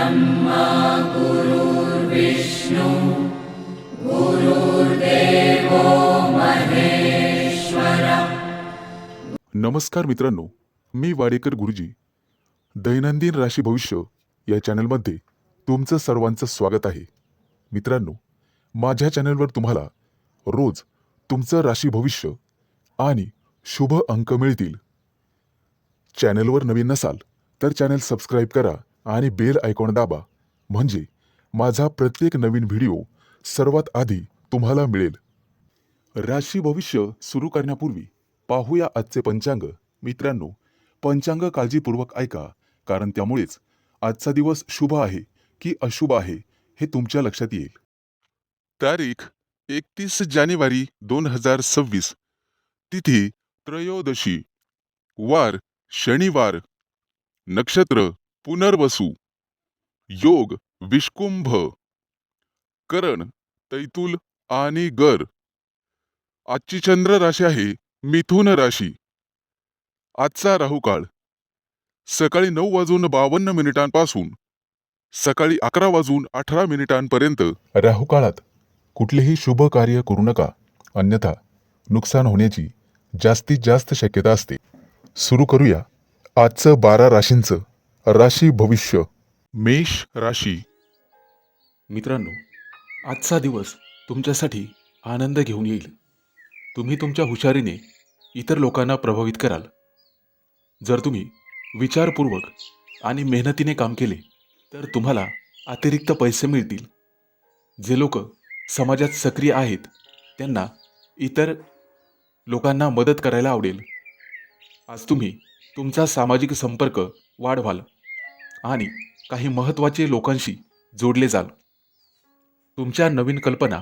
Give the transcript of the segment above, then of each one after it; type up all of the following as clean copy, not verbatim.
ब्रह्मा गुरुर्विष्णु गुरुर्देवो महेश्वरा। नमस्कार मित्रांनो, मी वाडेकर गुरुजी दैनंदिन राशी भविष्य या चॅनलमध्ये तुमचं सर्वांचं स्वागत आहे। मित्रांनो, माझ्या चॅनलवर तुम्हाला रोज तुमचं राशी भविष्य आणि शुभ अंक मिळतील। चॅनलवर नवीन नसाल तर चॅनल सबस्क्राईब करा आणि बेल आयकॉन दाबा, म्हणजे माझा प्रत्येक नवीन व्हिडिओ सर्वात आधी तुम्हाला मिळेल। राशी भविष्य सुरू करण्यापूर्वी पाहूया आजचे पंचांग। मित्रांनो, पंचांग काळजीपूर्वक ऐका, कारण त्यामुळेच आजचा दिवस शुभ आहे की अशुभ आहे हे तुमच्या लक्षात येईल। तारीख 31 जानेवारी 2026, तिथी त्रयोदशी, वार शनिवार, नक्षत्र पुनर्वसु, योग विष्कुंभ, करण तैतुल आणि गर। आजची चंद्र राशी आहे मिथुन राशी। आजचा राहुकाळ सकाळी 9:52 सकाळी 11:18 राहुकाळात कुठलेही शुभ कार्य करू नका, अन्यथा नुकसान होण्याची जास्तीत जास्त शक्यता असते। सुरू करूया आजचं 12 राशींचं राशी भविष्य। मेष राशी। मित्रांनो, आजचा दिवस तुमच्यासाठी आनंद घेऊन येईल। तुम्ही तुमच्या हुशारीने इतर लोकांना प्रभावित कराल। जर तुम्ही विचारपूर्वक आणि मेहनतीने काम केले तर तुम्हाला अतिरिक्त पैसे मिळतील। जे लोक समाजात सक्रिय आहेत त्यांना इतर लोकांना मदत करायला आवडेल। आज तुम्ही तुमचा सामाजिक संपर्क वाढवाल आणि काही महत्त्वाचे लोकांशी जोडले जाल। तुमच्या नवीन कल्पना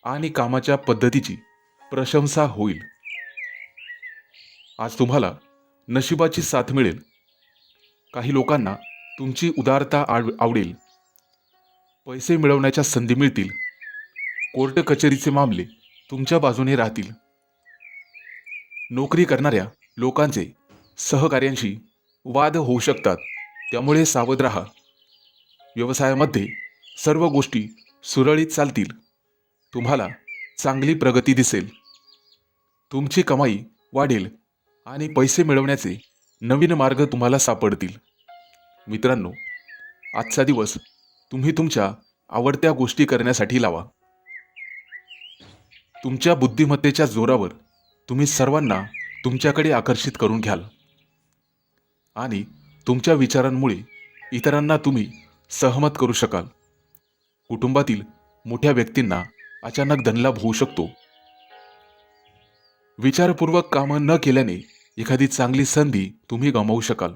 आणि कामाच्या पद्धतीची प्रशंसा होईल। आज तुम्हाला नशिबाची साथ मिळेल। काही लोकांना तुमची उदारता आवडेल। पैसे मिळवण्याच्या संधी मिळतील। कोर्ट कचेरीचे मामले तुमच्या बाजूने राहतील। नोकरी करणाऱ्या लोकांचे सहकार्यांशी वाद होऊ शकतात, त्यामुळे सावध राहा। व्यवसायामध्ये सर्व गोष्टी सुरळीत चालतील। तुम्हाला चांगली प्रगती दिसेल। तुमची कमाई वाढेल आणि पैसे मिळवण्याचे नवीन मार्ग तुम्हाला सापडतील। मित्रांनो, आजचा दिवस तुम्ही तुमच्या आवडत्या गोष्टी करण्यासाठी लावा। तुमच्या बुद्धिमत्तेच्या जोरावर तुम्ही सर्वांना तुमच्याकडे आकर्षित करून घ्याल आणि तुमच्या विचारांमुळे इतरांना तुम्ही सहमत करू शकाल। कुटुंबातील मोठ्या व्यक्तींना अचानक धनलाभ होऊ शकतो। विचारपूर्वक कामं न केल्याने एखादी चांगली संधी तुम्ही गमावू शकाल।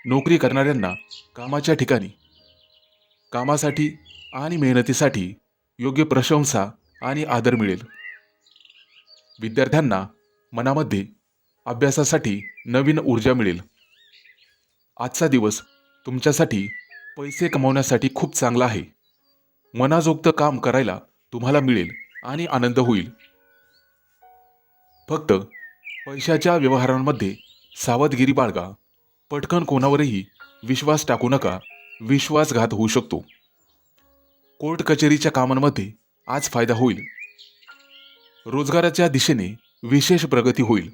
नोकरी करणाऱ्यांना कामाच्या ठिकाणी कामासाठी आणि मेहनतीसाठी योग्य प्रशंसा आणि आदर मिळेल। विद्यार्थ्यांना मनामध्ये अभ्यासासाठी नवीन ऊर्जा मिळेल। आजचा दिवस तुमच्यासाठी पैसे कमवण्यासाठी खूप चांगला आहे। मनाजोगतं काम करायला तुम्हाला मिळेल आणि आनंद होईल। फक्त पैशाच्या व्यवहारांमध्ये सावधगिरी बाळगा। पटकन कोणावरही विश्वास टाकू नका, विश्वासघात होऊ शकतो। कोर्ट कचेरीच्या कामांमध्ये आज फायदा होईल। रोजगाराच्या दिशेने विशेष प्रगती होईल।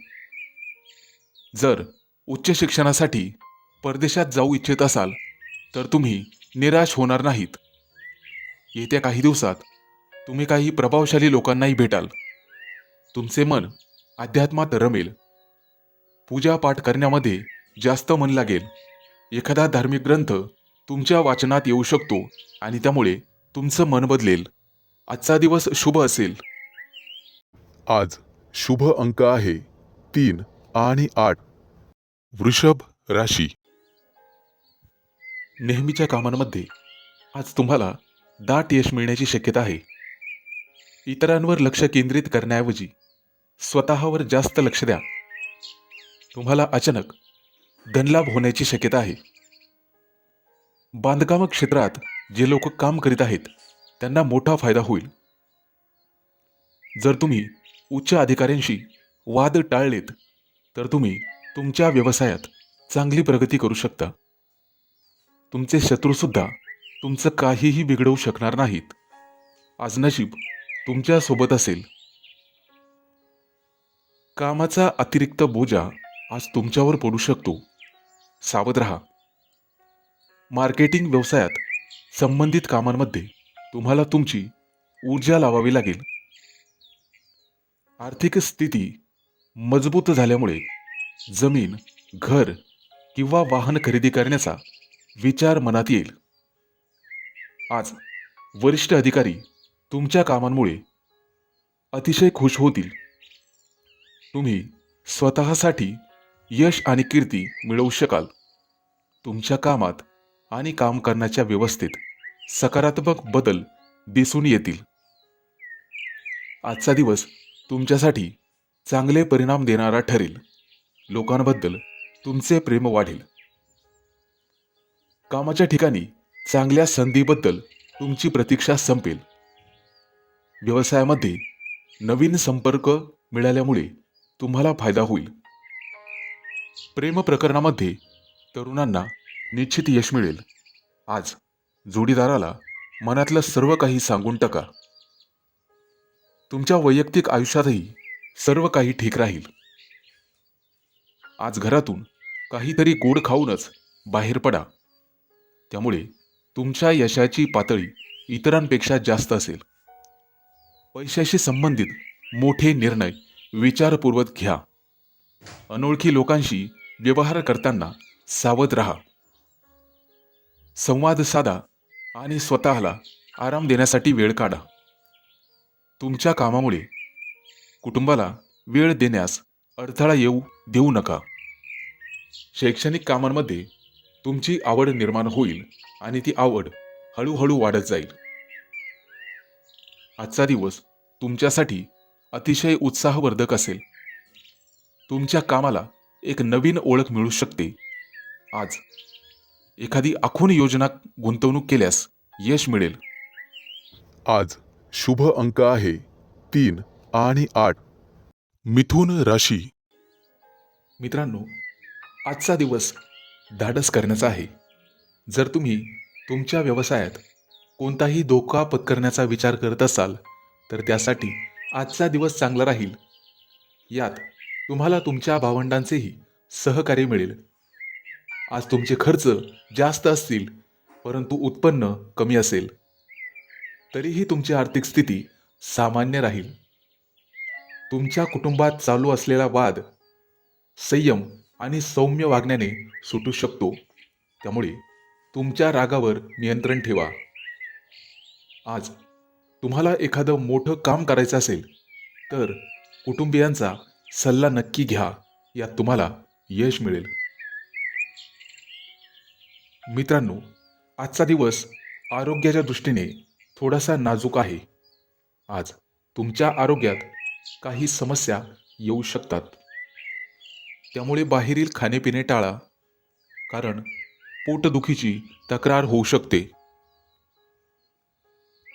जर उच्च शिक्षणासाठी परदेशात जाऊ इच्छित असाल तर तुम्ही निराश होणार नाहीत। येत्या काही दिवसात तुम्ही काही प्रभावशाली लोकांनाही भेटाल। तुमचे मन अध्यात्मात रमेल। पूजापाठ करण्यामध्ये जास्त मन लागेल। एखादा धार्मिक ग्रंथ तुमच्या वाचनात येऊ शकतो आणि त्यामुळे तुमचं मन बदलेल। आजचा दिवस शुभ असेल। आज शुभ अंक आहे 3 आणि 8। वृषभ राशी। नेहमीच्या कामांमध्ये आज तुम्हाला दाट यश मिळण्याची शक्यता आहे। इतरांवर लक्ष केंद्रित करण्याऐवजी स्वतःवर जास्त लक्ष द्या। तुम्हाला अचानक धनलाभ होण्याची शक्यता आहे। बांधकाम क्षेत्रात जे लोक काम करीत आहेत त्यांना मोठा फायदा होईल। जर तुम्ही उच्च अधिकाऱ्यांशी वाद टाळलेत तर तुम्ही तुमच्या व्यवसायात चांगली प्रगती करू शकता। तुमचे शत्रूसुद्धा तुमचं काहीही बिघडवू शकणार नाहीत. आज नशीब तुमच्या सोबत असेल. कामाचा अतिरिक्त बोजा आज तुमच्यावर पडू शकतो. सावध राहा. मार्केटिंग व्यवसायात संबंधित कामांमध्ये तुम्हाला तुमची ऊर्जा लावावी लागेल. आर्थिक स्थिती मजबूत झाल्यामुळे जमीन, घर किंवा वाहन खरेदी करण्याचा विचार मनात येईल. आज वरिष्ठ अधिकारी तुमच्या कामांमुळे अतिशय खुश होतील. तुम्ही स्वतःसाठी यश आणि कीर्ती मिळवू शकाल. तुमच्या कामात आणि काम करण्याच्या व्यवस्थेत सकारात्मक बदल दिसून येतील. आजचा दिवस तुमच्यासाठी चांगले परिणाम देणारा ठरेल. लोकांबद्दल तुमचे प्रेम वाढेल. कामाच्या ठिकाणी चांगल्या संधीबद्दल तुमची प्रतीक्षा संपेल. व्यवसायामध्ये नवीन संपर्क मिळाल्यामुळे तुम्हाला फायदा होईल. प्रेम प्रकरणामध्ये तरुणांना निश्चित यश मिळेल. आज जोडीदाराला मनातलं सर्व काही सांगून टाका. तुमच्या वैयक्तिक आयुष्यातही सर्व काही ठीक राहील. आज घरातून काहीतरी गोड खाऊनच बाहेर पडा. त्यामुळे तुमच्या यशाची पातळी इतरांपेक्षा जास्त असेल. पैशाशी संबंधित मोठे निर्णय विचारपूर्वक घ्या. अनोळखी लोकांशी व्यवहार करताना सावध राहा. संवाद साधा आणि स्वतःला आराम देण्यासाठी वेळ काढा. तुमच्या कामामुळे कुटुंबाला वेळ देण्यास अडथळा येऊ देऊ नका. शैक्षणिक कामांमध्ये तुमची आवड निर्माण होईल आणि ती आवड हळूहळू वाढत जाईल. आजचा दिवस तुमच्यासाठी अतिशय उत्साहवर्धक असेल. तुमच्या कामाला एक नवीन ओळख मिळू शकते. आज एखादी आखून योजना गुंतवणूक केल्यास यश मिळेल. आज शुभ अंक आहे 3 आणि 8. मिथुन राशी. मित्रांनो, आजचा दिवस धाडस करण्याचा आहे. जर तुम्ही तुमच्या व्यवसायात कोणताही धोका पत्करण्याचा विचार करत असाल तर त्यासाठी आजचा दिवस चांगला राहील. यात तुम्हाला तुमच्या भावंडांचेही सहकार्य मिळेल. आज तुमचे खर्च जास्त असतील परंतु उत्पन्न कमी असेल. तरीही तुमची आर्थिक स्थिती सामान्य राहील. तुमच्या कुटुंबात चालू असलेला वाद संयम आणि सौम्य वागण्याने सुटू शकतो. त्यामुळे तुमच्या रागावर नियंत्रण ठेवा. आज तुम्हाला एखादं मोठं काम करायचं असेल तर कुटुंबियांचा सल्ला नक्की घ्या. यात तुम्हाला यश मिळेल. मित्रांनो, आजचा दिवस आरोग्याच्या दृष्टीने थोडासा नाजूक आहे. आज तुमच्या आरोग्यात काही समस्या येऊ शकतात. त्यामुळे बाहेरील खाणेपिणे टाळा, कारण पोटदुखीची तक्रार होऊ शकते.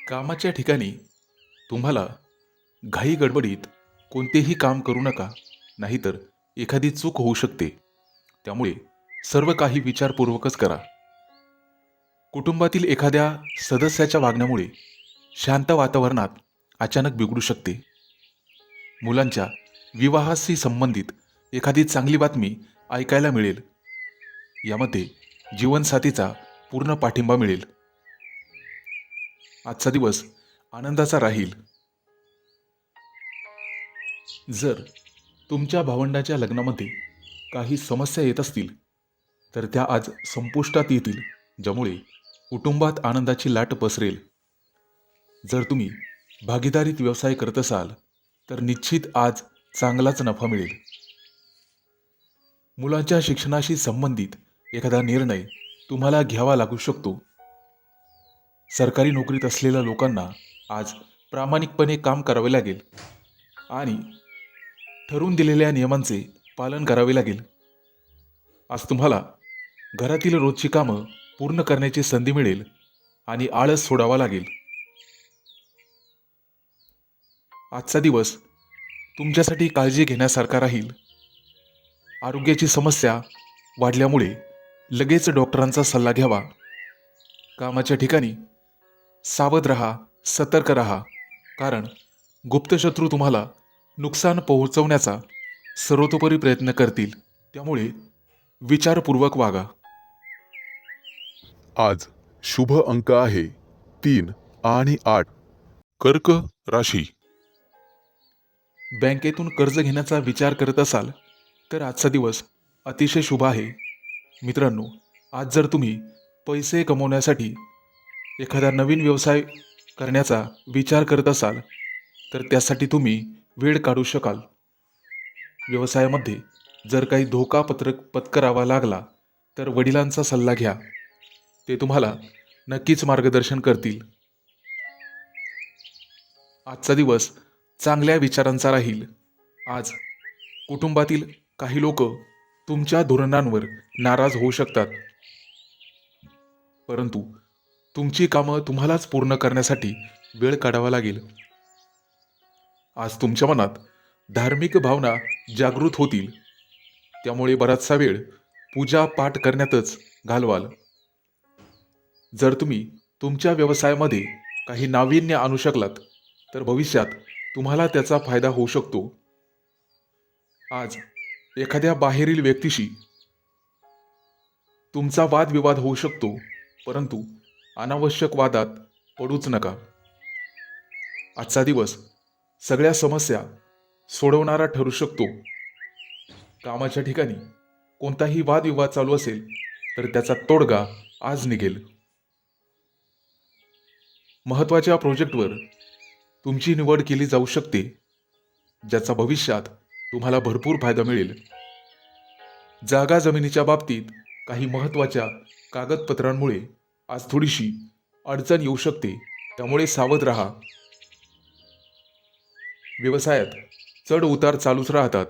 कामाच्या ठिकाणी तुम्हाला घाई गडबडीत कोणतेही काम करू नका, नाहीतर एखादी चूक होऊ शकते. त्यामुळे सर्व काही विचारपूर्वकच करा. कुटुंबातील एखाद्या सदस्याच्या वागण्यामुळे शांत वातावरणात अचानक बिघडू शकते. मुलांच्या विवाहाशी संबंधित एखादी चांगली बातमी ऐकायला मिळेल. यामध्ये जीवनसाथीचा पूर्ण पाठिंबा मिळेल. आजचा दिवस आनंदाचा राहील. जर तुमच्या भावंडाच्या लग्नामध्ये काही समस्या येत असतील तर त्या आज संपुष्टात येतील, ज्यामुळे कुटुंबात आनंदाची लाट पसरेल. जर तुम्ही भागीदारीत व्यवसाय करत असाल तर निश्चित आज चांगलाच नफा मिळेल. मुलांच्या शिक्षणाशी संबंधित एखादा निर्णय तुम्हाला घ्यावा लागू शकतो. सरकारी नोकरीत असलेल्या लोकांना आज प्रामाणिकपणे काम करावे लागेल आणि ठरवून दिलेल्या नियमांचे पालन करावे लागेल. आज तुम्हाला घरातील रोजची कामं पूर्ण करण्याची संधी मिळेल आणि आळस सोडावा लागेल. आजचा दिवस तुमच्यासाठी काळजी घेण्यासारखा राहील. आरोग्याची समस्या वाढल्यामुळे लगेच डॉक्टरांचा सल्ला घ्यावा कामाच्या ठिकाणी सावध रहा, सतर्क रहा, कारण गुप्तशत्रू तुम्हाला नुकसान पोहोचवण्याचा सर्वतोपरी प्रयत्न करतील. त्यामुळे विचारपूर्वक वागा. आज शुभ अंक आहे 3 आणि 8. कर्क राशी. बँकेतून कर्ज घेण्याचा विचार करत असाल तर आजचा दिवस अतिशय शुभ आहे. मित्रांनो, आज जर तुम्ही पैसे कमवण्यासाठी एखादा नवीन व्यवसाय करण्याचा विचार करत असाल तर त्यासाठी तुम्ही वेळ काढू शकाल. व्यवसायामध्ये जर काही धोका पत्करावा लागला तर वडिलांचा सल्ला घ्या. ते तुम्हाला नक्कीच मार्गदर्शन करतील. आजचा दिवस चांगल्या विचारांचा राहील. आज कुटुंबातील काही लोक तुमच्या धोरणांवर नाराज होऊ शकतात, परंतु तुमची कामं तुम्हालाच पूर्ण करण्यासाठी वेळ काढावा लागेल. आज तुमच्या मनात धार्मिक भावना जागृत होतील, त्यामुळे बराचसा वेळ पूजा पाठ करण्यातच घालवाल. जर तुम्ही तुमच्या व्यवसायामध्ये काही नाविन्य आणू शकलात तर भविष्यात तुम्हाला त्याचा फायदा होऊ शकतो. आज एखाद्या बाहेरील व्यक्तीशी तुमचा वादविवाद होऊ शकतो, परंतु अनावश्यक वादात पडूच नका. आजचा दिवस सगळ्या समस्या सोडवणारा ठरू शकतो. कामाच्या ठिकाणी कोणताही वादविवाद चालू असेल तर त्याचा तोडगा आज निघेल. महत्त्वाच्या प्रोजेक्टवर तुमची निवड केली जाऊ शकते, ज्याचा भविष्यात तुम्हाला भरपूर फायदा मिळेल. जागा जमिनीच्या बाबतीत काही महत्त्वाच्या कागदपत्रांमुळे आज थोडीशी अडचण येऊ शकते, त्यामुळे सावध राहा. व्यवसायात चढ उतार चालूच राहतात,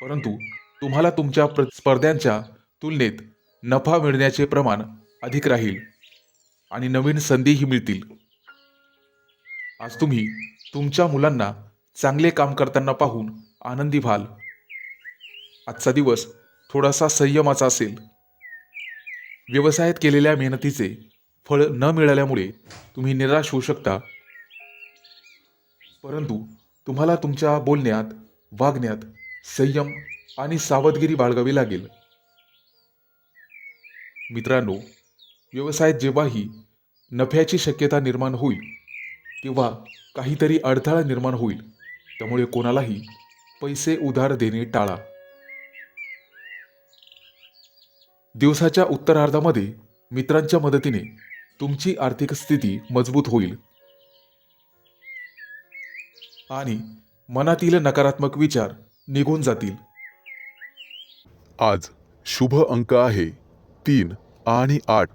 परंतु तुम्हाला तुमच्या स्पर्ध्यांच्या तुलनेत नफा मिळण्याचे प्रमाण अधिक राहील आणि नवीन संधीही मिळतील. आज तुम्ही तुमच्या मुलांना चांगले काम करताना पाहून आनंदी व्हाल. आजचा दिवस थोडासा संयमाचा असेल. व्यवसायात केलेल्या मेहनतीचे फळ न मिळाल्यामुळे तुम्ही निराश होऊ शकता, परंतु तुम्हाला तुमच्या बोलण्यात, वागण्यात संयम आणि सावधगिरी बाळगावी लागेल. मित्रांनो, व्यवसायात जेव्हाही नफ्याची शक्यता निर्माण होईल तेव्हा काहीतरी अडथळा निर्माण होईल, त्यामुळे कोणालाही पैसे उधार देणे टाळा. दिवसाच्या उत्तरार्धामध्ये मित्रांच्या मदतीने तुमची आर्थिक स्थिती मजबूत होईल आणि मनातील नकारात्मक विचार निघून जातील. आज शुभ अंक आहे 3 आणि 8.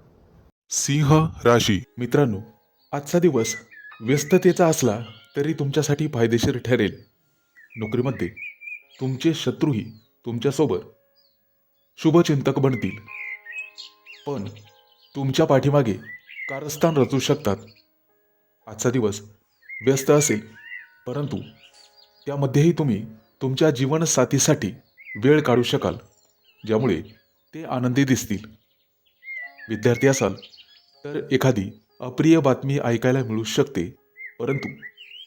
सिंह राशी. मित्रांनो, आजचा दिवस व्यस्ततेचा असला तरी तुमच्यासाठी फायदेशीर ठरेल. नोकरीमध्ये तुमचे शत्रूही तुमच्यासोबत शुभचिंतक बनतील, पण तुमच्या पाठीमागे कारस्थान रचू शकतात. आजचा दिवस व्यस्त असेल, परंतु त्यामध्येही तुम्ही तुमच्या जीवनसाथीसाठी वेळ काढू शकाल, ज्यामुळे ते आनंदी दिसतील. विद्यार्थी असाल तर एखादी अप्रिय बातमी ऐकायला मिळू शकते, परंतु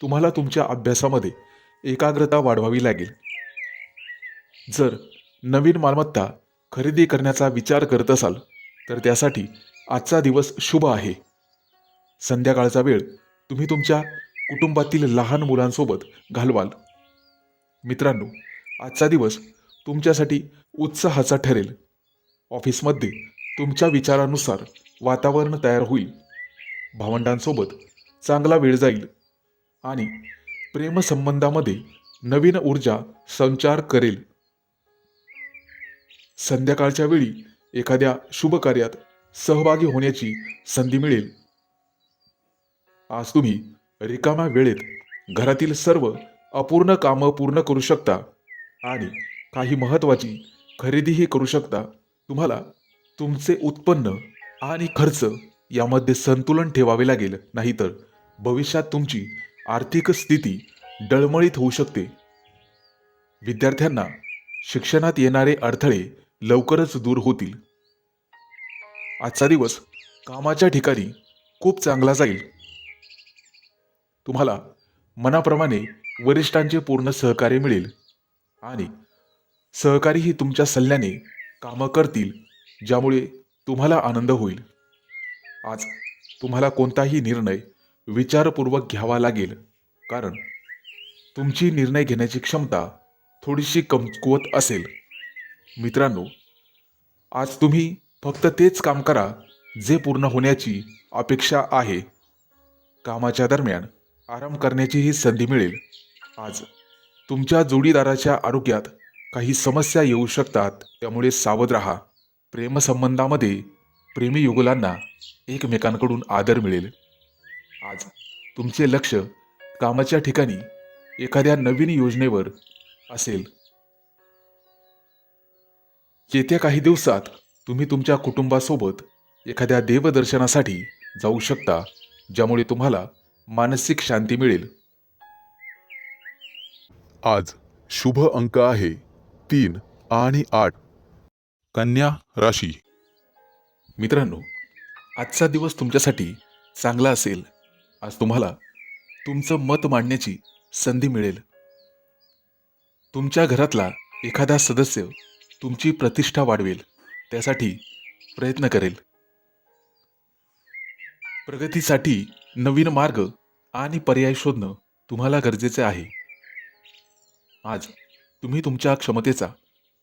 तुम्हाला तुमच्या अभ्यासामध्ये एकाग्रता वाढवावी लागेल. जर नवीन मालमत्ता खरेदी करण्याचा विचार करत असाल तर त्यासाठी आजचा दिवस शुभ आहे. संध्याकाळचा वेळ तुम्ही तुमच्या कुटुंबातील लहान मुलांसोबत घालवाल. मित्रांनो, आजचा दिवस तुमच्यासाठी उत्साहाचा ठरेल. ऑफिसमध्ये तुमच्या विचारानुसार वातावरण तयार होईल. भावंडांसोबत चांगला वेळ जाईल आणि प्रेमसंबंधामध्ये नवीन ऊर्जा संचार करेल. संध्याकाळच्या वेळी एखाद्या शुभ कार्यात सहभागी होण्याची संधी मिळेल. आज तुम्ही रिकाम्या वेळेत घरातील सर्व अपूर्ण कामं पूर्ण करू शकता आणि काही महत्त्वाची खरेदीही करू शकता. तुम्हाला तुमचे उत्पन्न आणि खर्च यामध्ये संतुलन ठेवावे लागेल, नाहीतर भविष्यात तुमची आर्थिक स्थिती डळमळीत होऊ शकते. विद्यार्थ्यांना शिक्षणात येणारे अडथळे लवकरच दूर होतील. आजचा दिवस कामाच्या ठिकाणी खूप चांगला जाईल. तुम्हाला मनाप्रमाणे वरिष्ठांचे पूर्ण सहकार्य मिळेल आणि सहकारीही तुमच्या सल्ल्याने कामं करतील, ज्यामुळे तुम्हाला आनंद होईल. आज तुम्हाला कोणताही निर्णय विचारपूर्वक घ्यावा लागेल, कारण तुमची निर्णय घेण्याची क्षमता थोडीशी कमकुवत असेल. मित्रांनो, आज तुम्ही फक्त तेच काम करा जे पूर्ण होण्याची अपेक्षा आहे. कामाच्या दरम्यान आराम करण्याचीही संधी मिळेल. आज तुमच्या जोडीदाराच्या आरोग्यात काही समस्या येऊ शकतात, त्यामुळे सावध राहा. प्रेमसंबंधामध्ये प्रेमी युगुलांना एकमेकांकडून आदर मिळेल. आज तुमचे लक्ष कामाच्या ठिकाणी एखाद्या नवीन योजनेवर असेल. येत्या काही दिवसात तुम्ही तुमच्या कुटुंबासोबत एखाद्या देवदर्शनासाठी जाऊ शकता, ज्यामुळे तुम्हाला मानसिक शांती मिळेल. आज शुभ अंक आहे 3 आणि 8. कन्या राशी. मित्रांनो, आजचा दिवस तुमच्यासाठी चांगला असेल. आज तुम्हाला तुमचं मत मांडण्याची संधी मिळेल. तुमच्या घरातला एखादा सदस्य तुमची प्रतिष्ठा वाढवेल, त्यासाठी प्रयत्न करेल. प्रगतीसाठी नवीन मार्ग आणि पर्याय शोधणं तुम्हाला गरजेचे आहे. आज तुम्ही तुमच्या क्षमतेचा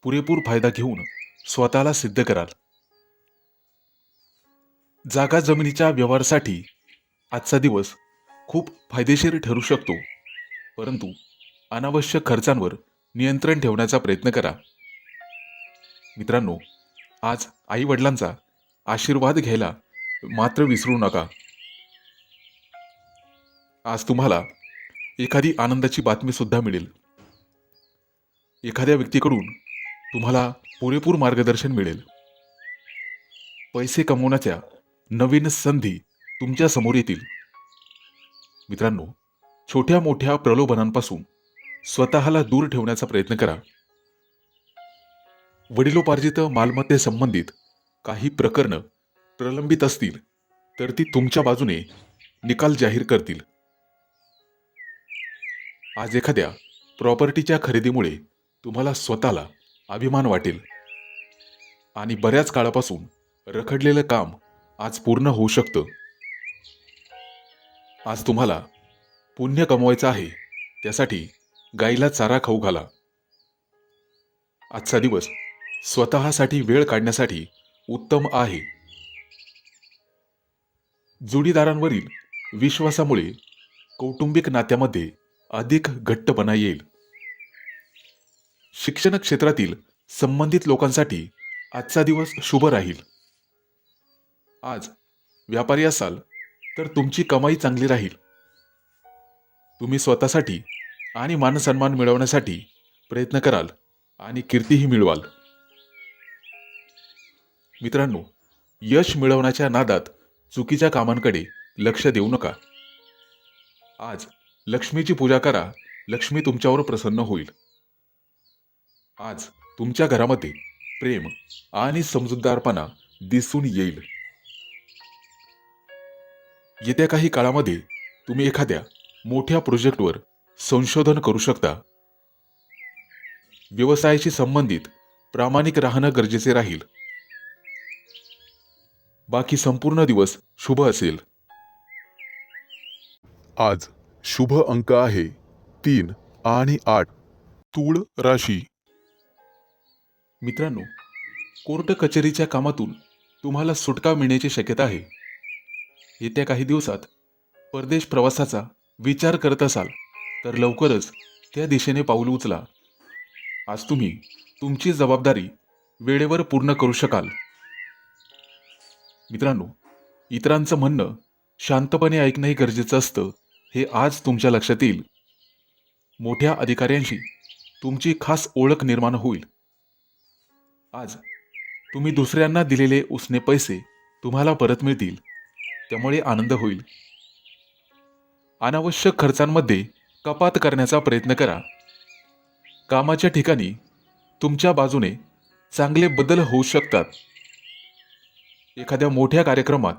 पुरेपूर फायदा घेऊन स्वतःला सिद्ध कराल. जागा जमिनीच्या व्यवहारासाठी आजचा दिवस खूप फायदेशीर ठरू शकतो, परंतु अनावश्यक खर्चांवर नियंत्रण ठेवण्याचा प्रयत्न करा. मित्रांनो, आज आई वडिलांचा आशीर्वाद घ्यायला मात्र विसरू नका. आज तुम्हाला एखादी आनंदाची बातमी सुद्धा मिळेल. एखाद्या व्यक्तीकडून तुम्हाला पुरेपूर मार्गदर्शन मिळेल. पैसे कमवण्याच्या नवीन संधी तुमच्या समोर येतील. मित्रांनो, छोट्या मोठ्या प्रलोभनांपासून स्वतःला दूर ठेवण्याचा प्रयत्न करा. वडिलोपार्जित मालमत्तेसंबंधित काही प्रकरणं प्रलंबित असतील तर ती तुमच्या बाजूने निकाल जाहीर करतील. आज एखाद्या प्रॉपर्टीच्या खरेदीमुळे तुम्हाला स्वतःला अभिमान वाटेल आणि बऱ्याच काळापासून रखडलेलं काम आज पूर्ण होऊ शकतं. आज तुम्हाला पुण्य कमवायचं आहे, त्यासाठी गाईला चारा खाऊ घाला. आजचा दिवस स्वतःसाठी वेळ काढण्यासाठी उत्तम आहे. जोडीदारांवरील विश्वासामुळे कौटुंबिक नात्यामध्ये अधिक घट्टपणा येईल. शिक्षण क्षेत्रातील संबंधित लोकांसाठी आजचा दिवस शुभ राहील. आज व्यापारी असाल तर तुमची कमाई चांगली राहील. तुम्ही स्वतःसाठी आणि मानसन्मान मिळवण्यासाठी प्रयत्न कराल आणि कीर्तीही मिळवाल. मित्रांनो, यश मिळवण्याच्या नादात चुकीच्या कामांकडे लक्ष देऊ नका. आज लक्ष्मीची पूजा करा, लक्ष्मी तुमच्यावर प्रसन्न होईल. आज तुमच्या घरामध्ये प्रेम आणि समजूतदारपणा दिसून येईल. येत्या काही काळामध्ये तुम्ही एखाद्या मोठ्या प्रोजेक्टवर संशोधन करू शकता. व्यवसायाशी संबंधित प्रामाणिक राहणं गरजेचे राहील. बाकी संपूर्ण दिवस शुभ असेल. आज शुभ अंक आहे 3 आणि 8. तूळ राशी. मित्रांनो, कोर्ट कचेरीच्या कामातून तुम्हाला सुटका मिळण्याची शक्यता आहे. येत्या काही दिवसात परदेश प्रवासाचा विचार करत असाल तर लवकरच त्या दिशेने पाऊल उचला. आज तुम्ही तुमची जबाबदारी वेळेवर पूर्ण करू शकाल. मित्रांनो, इतरांचं म्हणणं शांतपणे ऐकणंही गरजेचं असतं, हे आज तुमच्या लक्षात येईल. मोठ्या अधिकाऱ्यांशी तुमची खास ओळख निर्माण होईल. आज तुम्ही दुसऱ्यांना दिलेले उसने पैसे तुम्हाला परत मिळतील, त्यामुळे आनंद होईल. अनावश्यक खर्चांमध्ये कपात करण्याचा प्रयत्न करा. कामाच्या ठिकाणी तुमच्या बाजूने चांगले बदल होऊ शकतात. एखाद्या मोठ्या कार्यक्रमात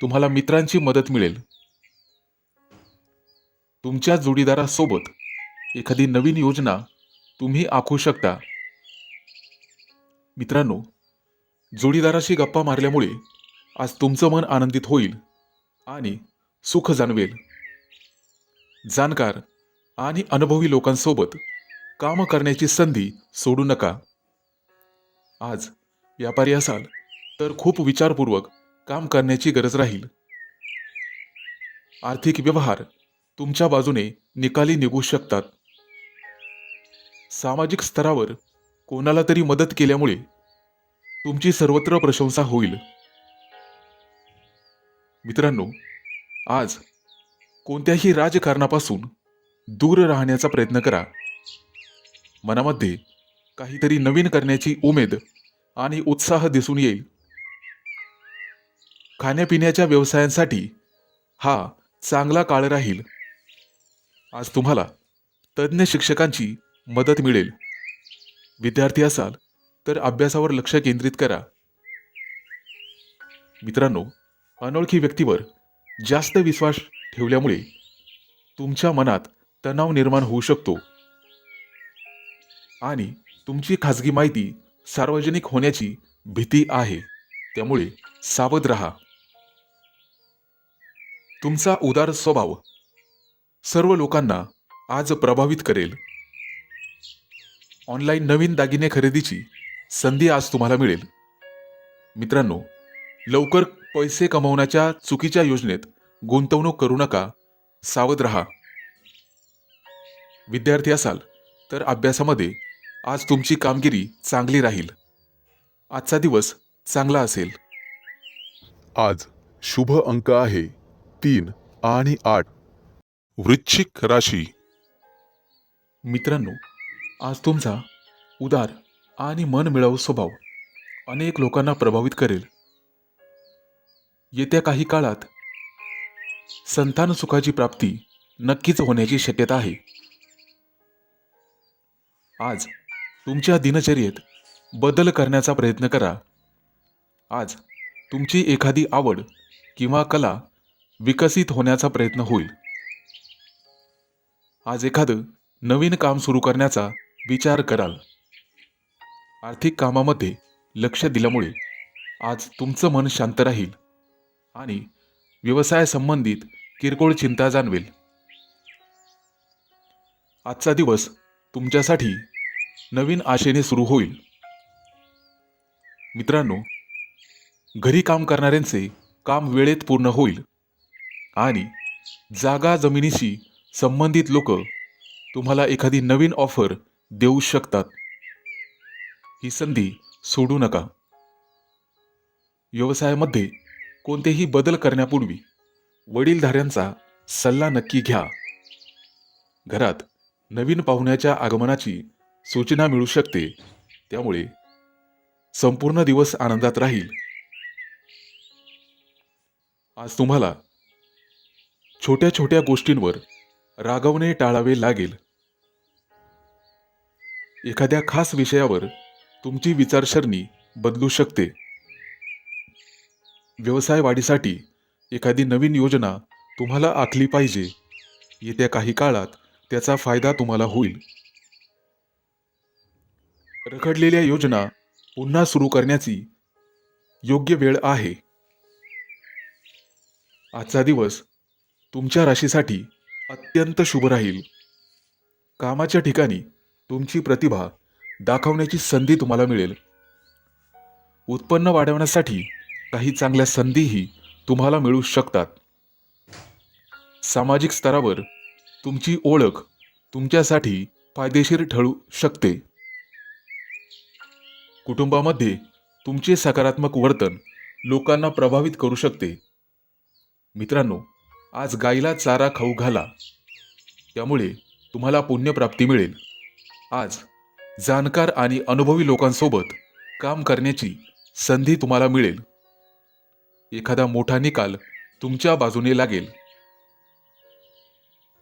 तुम्हाला मित्रांची मदत मिळेल. तुमच्या जोडीदारासोबत एखादी नवीन योजना तुम्ही आखू शकता. मित्रांनो, जोडीदाराशी गप्पा मारल्यामुळे आज तुमचं मन आनंदित होईल आणि सुख जाणवेल. जाणकार आणि अनुभवी लोकांसोबत काम करण्याची संधी सोडू नका. आज व्यापारी असाल तर खूप विचारपूर्वक काम करण्याची गरज राहील. आर्थिक व्यवहार तुमच्या बाजूने निकाली निघू शकतात. सामाजिक स्तरावर कोणाला तरी मदत केल्यामुळे तुमची सर्वत्र प्रशंसा होईल. मित्रांनो, आज कोणत्याही राजकारणापासून दूर राहण्याचा प्रयत्न करा. मनामध्ये काहीतरी नवीन करण्याची उमेद आणि उत्साह दिसून येईल. खाण्यापिण्याच्या व्यवसायांसाठी हा चांगला काळ राहील. आज तुम्हाला तज्ज्ञ शिक्षकांची मदत मिळेल. विद्यार्थी असाल तर अभ्यासावर लक्ष केंद्रित करा. मित्रांनो, अनोळखी व्यक्तीवर जास्त विश्वास ठेवल्यामुळे तुमच्या मनात तणाव निर्माण होऊ शकतो आणि तुमची खाजगी माहिती सार्वजनिक होण्याची भीती आहे. त्यामुळे सावध राहा. तुमचा उदार स्वभाव सर्व लोकांना आज प्रभावित करेल. ऑनलाईन नवीन दागिने खरेदीची संधी आज तुम्हाला मिळेल. मित्रांनो, लवकर पैसे कमवण्याच्या चुकीच्या योजनेत गुंतवणूक करू नका. सावध राहा. विद्यार्थी असाल तर अभ्यासामध्ये आज तुमची कामगिरी चांगली राहील. आजचा दिवस चांगला असेल. आज शुभ अंक आहे 3 आणि 8. वृश्चिक राशी. मित्रांनो, आज तुमचा उदार आणि मनमिळावू स्वभाव अनेक लोकांना प्रभावित करेल. येत्या काही काळात संतान सुखाची प्राप्ती नक्कीच होण्याची शक्यता आहे. आज तुमच्या दिनचर्येत बदल करण्याचा प्रयत्न करा. आज तुमची एखादी आवड किंवा कला विकसित होण्याचा प्रयत्न होईल. आज एखादं नवीन काम सुरू करण्याचा विचार कराल. आर्थिक कामामध्ये लक्ष दिल्यामुळे आज तुमचं मन शांत राहील आणि व्यवसाय संबंधित किरकोळ चिंता जाणवेल. आजचा दिवस तुमच्यासाठी नवीन आशेने सुरू होईल. मित्रांनो, घरी काम करणाऱ्यांचे काम वेळेत पूर्ण होईल आणि जागा जमिनीशी संबंधित लोक तुम्हाला एखादी नवीन ऑफर देऊ शकतात. ही संधी सोडू नका. व्यवसायामध्ये कोणतेही बदल करण्यापूर्वी वडीलधाऱ्यांचा सल्ला नक्की घ्या. घरात नवीन पाहुण्याच्या आगमनाची सूचना मिळू शकते. त्यामुळे संपूर्ण दिवस आनंदात राहील. आज तुम्हाला छोट्या छोट्या गोष्टींवर रागवणे टाळावे लागेल. एखाद्या खास विषयावर तुमची विचारसरणी बदलू शकते. व्यवसाय वाढीसाठी एखादी नवीन योजना तुम्हाला आखली पाहिजे. येत्या काही काळात त्याचा फायदा तुम्हाला होईल. रखडलेल्या योजना पुन्हा सुरू करण्याची योग्य वेळ आहे. आजचा दिवस तुमच्या राशीसाठी अत्यंत शुभ राहील. कामाच्या ठिकाणी तुमची प्रतिभा दाखवण्याची संधी तुम्हाला मिळेल. उत्पन्न वाढवण्यासाठी काही चांगल्या संधीही तुम्हाला मिळू शकतात. सामाजिक स्तरावर तुमची ओळख तुमच्यासाठी फायदेशीर ठरू शकते. कुटुंबामध्ये तुमचे सकारात्मक वर्तन लोकांना प्रभावित करू शकते. मित्रांनो, आज गाईला चारा खाऊ घाला. त्यामुळे तुम्हाला पुण्यप्राप्ती मिळेल. आज जाणकार आणि अनुभवी लोकांसोबत काम करण्याची संधी तुम्हाला मिळेल. एखादा मोठा निकाल तुमच्या बाजूने लागेल.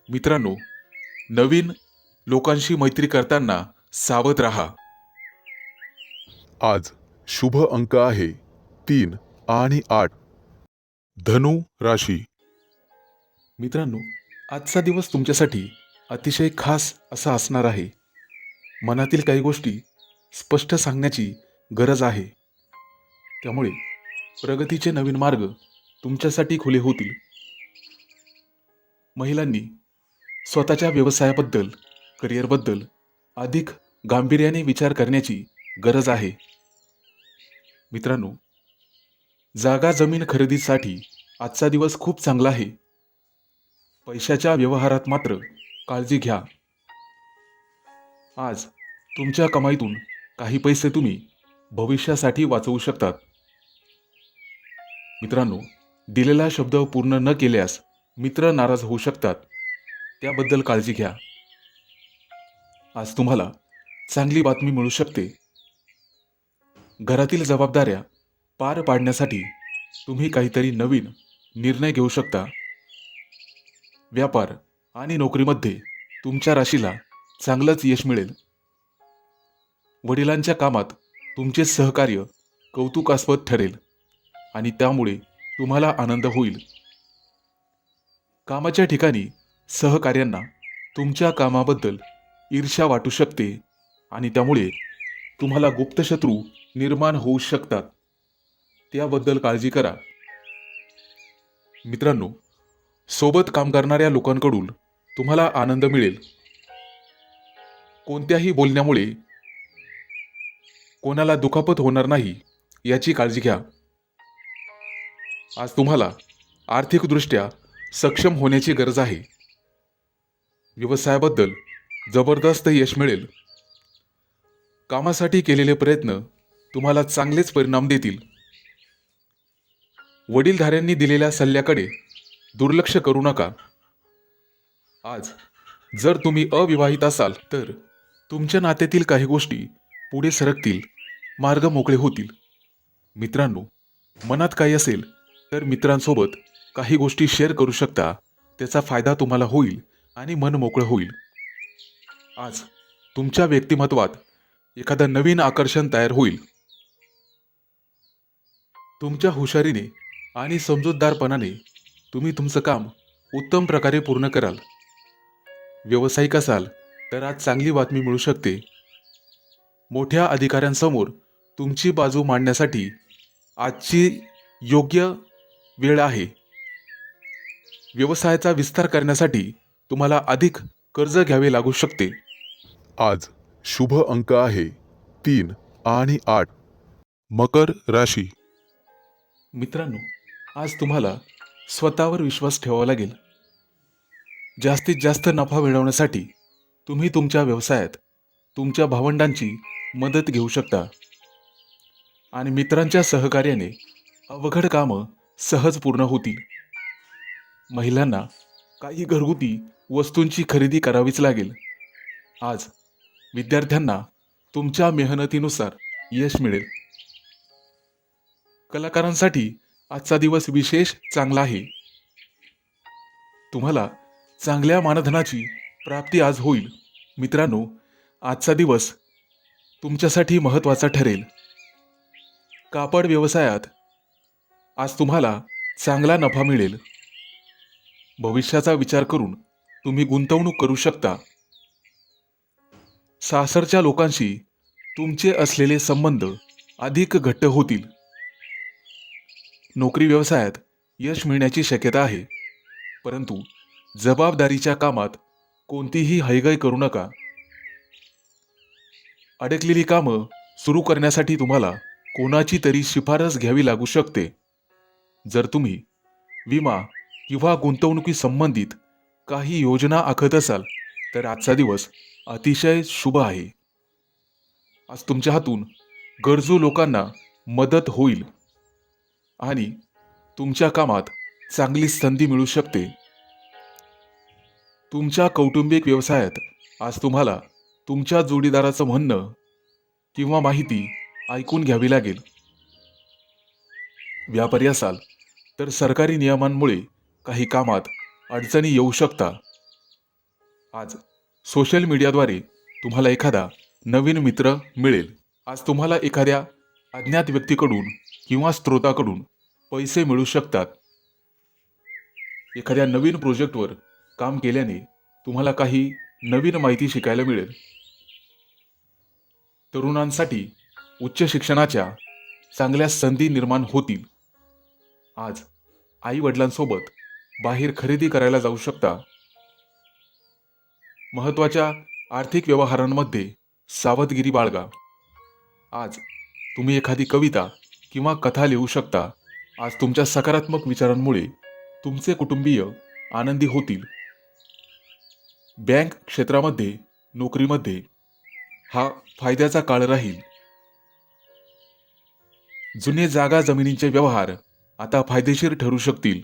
मित्रांनो, नवीन लोकांशी मैत्री करताना सावध राहा. आज शुभ अंक आहे 3 आणि 8. धनु राशी. मित्रांनो, आजचा दिवस तुमच्यासाठी अतिशय खास असा असणार आहे. मनातील काही गोष्टी स्पष्ट सांगण्याची गरज आहे. त्यामुळे प्रगतीचे नवीन मार्ग तुमच्यासाठी खुले होतील. महिलांनी स्वतःच्या व्यवसायाबद्दल, करिअरबद्दल अधिक गांभीर्याने विचार करण्याची गरज आहे. मित्रांनो, जागा जमीन खरेदीसाठी आजचा दिवस खूप चांगला आहे. पैशाच्या व्यवहारात मात्र काळजी घ्या. आज तुमच्या कमाईतून काही पैसे तुम्ही भविष्यासाठी वाचवू शकतात. मित्रांनो, दिलेला शब्द पूर्ण न केल्यास मित्र नाराज होऊ शकतात. त्याबद्दल काळजी घ्या. आज तुम्हाला चांगली बातमी मिळू शकते. घरातील जबाबदाऱ्या पार पाडण्यासाठी तुम्ही काहीतरी नवीन निर्णय घेऊ शकता. व्यापार आणि नोकरीमध्ये तुमच्या राशीला चांगलंच यश मिळेल. वडिलांच्या कामात तुमचे सहकार्य कौतुकास्पद ठरेल आणि त्यामुळे तुम्हाला आनंद होईल. कामाच्या ठिकाणी सहकार्यांना तुमच्या कामाबद्दल ईर्ष्या वाटू शकते आणि त्यामुळे तुम्हाला गुप्त शत्रू निर्माण होऊ शकतात. त्याबद्दल काळजी करा. मित्रांनो, सोबत काम करणाऱ्या लोकांकडून तुम्हाला आनंद मिळेल. कोणत्याही बोलण्यामुळे कोणाला दुखापत होणार नाही याची काळजी घ्या. आज तुम्हाला आर्थिकदृष्ट्या सक्षम होण्याची गरज आहे. व्यवसायाबद्दल जबरदस्त यश मिळेल. कामासाठी केलेले प्रयत्न तुम्हाला चांगलेच परिणाम देतील. वडीलधाऱ्यांनी दिलेल्या सल्ल्याकडे दुर्लक्ष करू नका. आज जर तुम्ही अविवाहित असाल तर तुमच्या नात्यातील काही गोष्टी पुढे सरकतील, मार्ग मोकळे होतील. मित्रांनो, मनात काही असेल तर मित्रांसोबत काही गोष्टी शेअर करू शकता. त्याचा फायदा तुम्हाला होईल आणि मन मोकळं होईल. आज तुमच्या व्यक्तिमत्वात एखादं नवीन आकर्षण तयार होईल. तुमच्या हुशारीने आणि समजूतदारपणाने तुम्ही तुमचं काम उत्तम प्रकारे पूर्ण कराल. व्यावसायिक असाल तर आज चांगली बातमी मिळू शकते. मोठ्या अधिकाऱ्यांसमोर तुमची बाजू मांडण्यासाठी आजची योग्य वेळ आहे. व्यवसायाचा विस्तार करण्यासाठी तुम्हाला अधिक कर्ज घ्यावे लागू शकते. आज शुभ अंक आहे 3 आणि 8. मकर राशी. मित्रांनो, आज तुम्हाला स्वतःवर विश्वास ठेवावा लागेल. जास्तीत जास्त नफा मिळवण्यासाठी तुम्ही तुमच्या व्यवसायात तुमच्या भावंडांची मदत घेऊ शकता आणि मित्रांच्या सहकार्याने अवघड कामं सहज पूर्ण होतील. महिलांना काही घरगुती वस्तूंची खरेदी करावीच लागेल. आज विद्यार्थ्यांना तुमच्या मेहनतीनुसार यश मिळेल. कलाकारांसाठी आजचा दिवस विशेष चांगला आहे. तुम्हाला चांगल्या मानधनाची प्राप्ती आज होईल. मित्रांनो, आजचा दिवस तुमच्यासाठी महत्त्वाचा ठरेल. कापड व्यवसायात आज तुम्हाला चांगला नफा मिळेल. भविष्याचा विचार करून तुम्ही गुंतवणूक करू शकता. सासरच्या लोकांशी तुमचे असलेले संबंध अधिक घट्ट होतील. नोकरी व्यवसायात यश मिळण्याची शक्यता आहे, परंतु जबाबदारीच्या कामात कोणतीही हयगय करू नका. अडकलेली कामं सुरू करण्यासाठी तुम्हाला कोणाची तरी शिफारस घ्यावी लागू शकते. जर तुम्ही विमा किंवा गुंतवणुकी संबंधित काही योजना आखत असाल तर आजचा दिवस अतिशय शुभ आहे. आज तुमच्या हातून गरजू लोकांना मदत होईल आणि तुमच्या कामात चांगली संधी मिळू शकते. तुमच्या कौटुंबिक व्यवसायात आज तुम्हाला तुमच्या जोडीदाराचं म्हणणं किंवा माहिती ऐकून घ्यावी लागेल. व्यापारी असाल तर सरकारी नियमांमुळे काही कामात अडचणी येऊ शकता. आज सोशल मीडियाद्वारे तुम्हाला एखादा नवीन मित्र मिळेल. आज तुम्हाला एखाद्या अज्ञात व्यक्तीकडून किंवा स्रोताकडून पैसे मिळू शकतात. एखाद्या नवीन प्रोजेक्टवर काम केल्याने तुम्हाला काही नवीन माहिती शिकायला मिळेल. तरुणांसाठी उच्च शिक्षणाच्या चांगल्या संधी निर्माण होतील. आज आई वडिलांसोबत बाहेर खरेदी करायला जाऊ शकता. महत्त्वाच्या आर्थिक व्यवहारांमध्ये सावधगिरी बाळगा. आज तुम्ही एखादी कविता किंवा कथा लिहू शकता. आज तुमच्या सकारात्मक विचारांमुळे तुमचे कुटुंबीय आनंदी होतील. बँक क्षेत्रामध्ये, नोकरीमध्ये हा फायद्याचा काळ राहील. जुने जागा जमिनींचे व्यवहार आता फायदेशीर ठरू शकतील.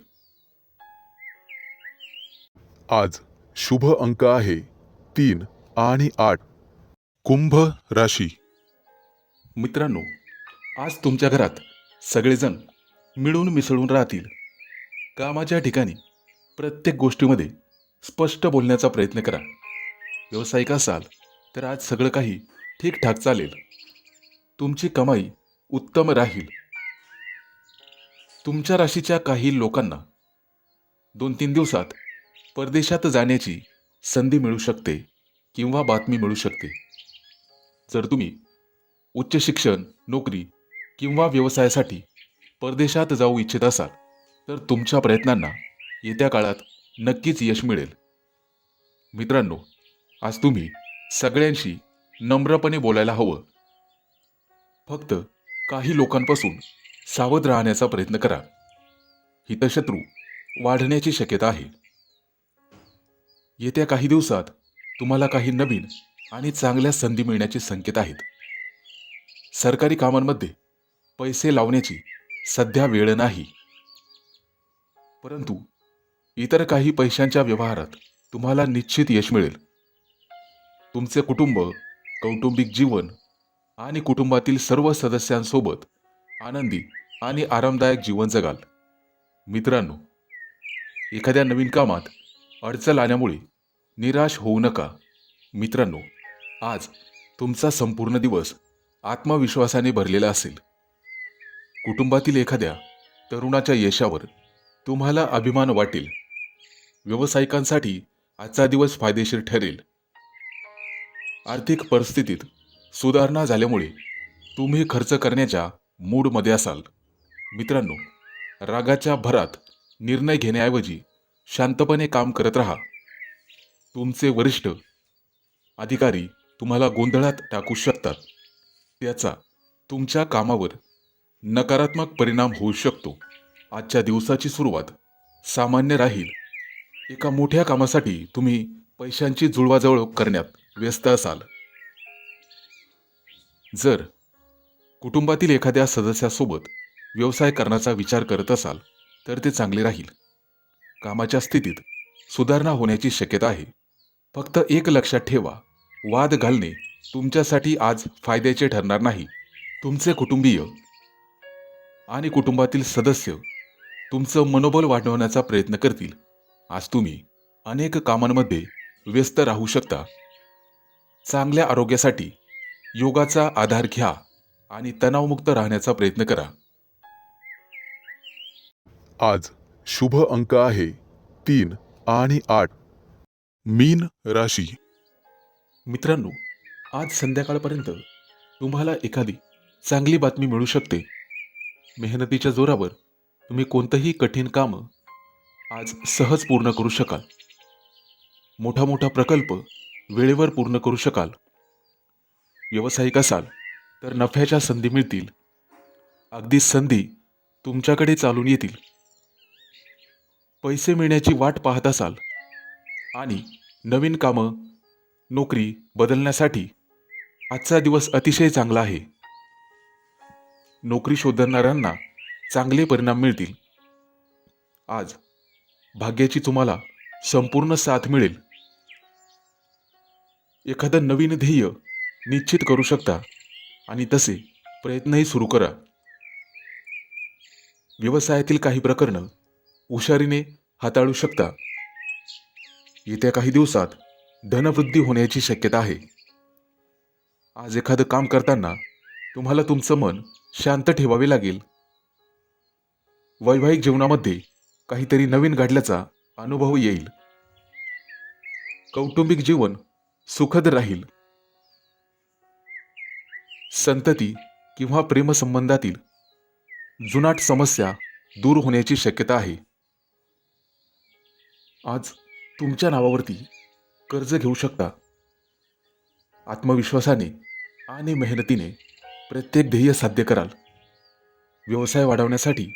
आज शुभ अंक आहे 3 आणि 8. कुंभ राशी. मित्रांनो, आज तुमच्या घरात सगळेजण मिळून मिसळून राहतील. कामाच्या ठिकाणी प्रत्येक गोष्टीमध्ये स्पष्ट बोलण्याचा प्रयत्न करा. व्यावसायिक असाल तर आज सगळं काही ठीकठाक चालेल. तुमची कमाई उत्तम राहील. तुमच्या राशीच्या काही लोकांना 2-3 दिवसात परदेशात जाण्याची संधी मिळू शकते किंवा बातमी मिळू शकते. जर तुम्ही उच्च शिक्षण, नोकरी किंवा व्यवसायासाठी परदेशात जाऊ इच्छित असाल तर तुमच्या प्रयत्नांना येत्या काळात नक्कीच यश मिळेल. मित्रांनो, आज तुम्ही सगळ्यांशी नम्रपणे बोलायला हवं. फक्त काही लोकांपासून सावध राहण्याचा प्रयत्न करा. हितशत्रू वाढण्याची शक्यता आहे. येत्या काही दिवसात तुम्हाला काही नवीन आणि चांगल्या संधी मिळण्याचे संकेत आहेत. सरकारी कामांमध्ये पैसे लावण्याची सध्या वेळ नाही, परंतु इतर काही पैशांच्या व्यवहारात तुम्हाला निश्चित यश मिळेल. तुमचे कुटुंब, कौटुंबिक जीवन आणि कुटुंबातील सर्व सदस्यांसोबत आनंदी आणि आरामदायक जीवन जगाल. मित्रांनो, एखाद्या नवीन कामात अडचण आल्यामुळे निराश होऊ नका. मित्रांनो, आज तुमचा संपूर्ण दिवस आत्मविश्वासाने भरलेला असेल. कुटुंबातील एखाद्या तरुणाच्या यशावर तुम्हाला अभिमान वाटेल. व्यावसायिकांसाठी आजचा दिवस फायदेशीर ठरेल. आर्थिक परिस्थितीत सुधारणा झाल्यामुळे तुम्ही खर्च करण्याच्या मूडमध्ये असाल. मित्रांनो, रागाच्या भरात निर्णय घेण्याऐवजी शांतपणे काम करत राहा. तुमचे वरिष्ठ अधिकारी तुम्हाला गोंधळात टाकू शकतात. त्याचा तुमच्या कामावर नकारात्मक परिणाम होऊ शकतो. आजच्या दिवसाची सुरुवात सामान्य राहील. एका मोठ्या कामासाठी तुम्ही पैशांची जुळवाजुळव करण्यात व्यस्त असाल. जर कुटुंबातील एखाद्या सदस्यासोबत व्यवसाय करण्याचा विचार करत असाल तर ते चांगले राहील. कामाच्या स्थितीत सुधारणा होण्याची शक्यता आहे. फक्त एक लक्षात ठेवा, वाद घालणे तुमच्यासाठी आज फायद्याचे ठरणार नाही. तुमचे कुटुंबीय आणि कुटुंबातील सदस्य तुमचं मनोबल वाढवण्याचा प्रयत्न करतील. आज तुम्ही अनेक कामांमध्ये व्यस्त राहू शकता. चांगल्या आरोग्यासाठी योगाचा आधार घ्या आणि तणावमुक्त राहण्याचा प्रयत्न करा. आज शुभ अंक आहे 3 आणि 8. मीन राशी. मित्रांनो, आज संध्याकाळपर्यंत तुम्हाला एखादी चांगली बातमी मिळू शकते. मेहनतीच्या जोरावर तुम्ही कोणतंही कठीण काम आज सहज पूर्ण करू शकाल. मोठा मोठा प्रकल्प वेळेवर पूर्ण करू शकाल. व्यावसायिक असाल तर नफ्याच्या संधी मिळतील. अगदी संधी तुमच्याकडे चालून येतील. पैसे मिळण्याची वाट पाहत असाल आणि नवीन कामं, नोकरी बदलण्यासाठी आजचा दिवस अतिशय चांगला आहे. नोकरी शोधणाऱ्यांना चांगले परिणाम मिळतील. आज भाग्याची तुम्हाला संपूर्ण साथ मिळेल. एखादं नवीन ध्येय निश्चित करू शकता आणि तसे प्रयत्नही सुरू करा. व्यवसायातील काही प्रकरणं हुशारीने हाताळू शकता. येत्या काही दिवसात धनवृद्धी होण्याची शक्यता आहे. आज एखादं काम करताना तुम्हाला तुमचं मन शांत ठेवावे लागेल. वैवाहिक जीवनामध्ये काहीतरी नवीन घडल्याचा अनुभव येईल. कौटुंबिक जीवन सुखद राहील. संतती किंवा प्रेमसंबंधातील जुनाट समस्या दूर होण्याची शक्यता आहे. आज तुमच्या नावावरती कर्ज घेऊ शकता. आत्मविश्वासाने आणि मेहनतीने प्रत्येक ध्येय साध्य कराल. व्यवसाय वाढवण्यासाठी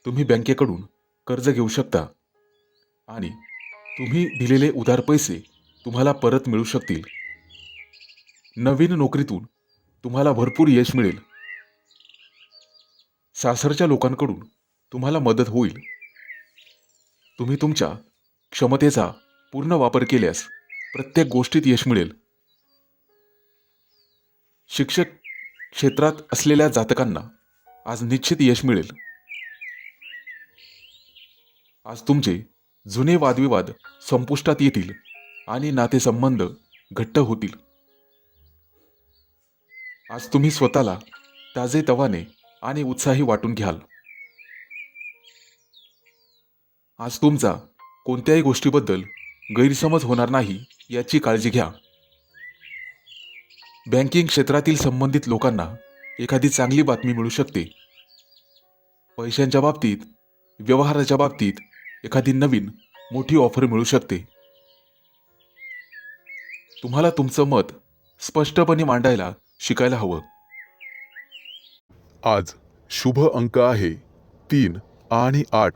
तुम्ही बँकेकडून कर्ज घेऊ शकता आणि तुम्ही दिलेले उधार पैसे तुम्हाला परत मिळू शकतील. नवीन नोकरीतून तुम्हाला भरपूर यश मिळेल. सासरच्या लोकांकडून तुम्हाला मदत होईल. तुम्ही तुमच्या क्षमतेचा पूर्ण वापर केल्यास प्रत्येक गोष्टीत यश मिळेल. शिक्षक क्षेत्रात असलेल्या जातकांना आज निश्चित यश मिळेल. आज तुमचे जुने वादविवाद संपुष्टात येतील आणि नातेसंबंध घट्ट होतील. आज तुम्ही स्वतःला ताजेतवाने आणि उत्साही वाटून घ्याल. आज तुमचा कोणत्याही गोष्टीबद्दल गैरसमज होणार नाही याची काळजी घ्या. बँकिंग क्षेत्रातील संबंधित लोकांना एखादी चांगली बातमी मिळू शकते. पैशांच्या बाबतीत, व्यवहाराच्या बाबतीत एखादी नवीन मोठी ऑफर मिळू शकते. तुम्हाला तुमचं मत स्पष्टपणे मांडायला शिकायला हवं. आज शुभ अंक आहे 3 आणि 8.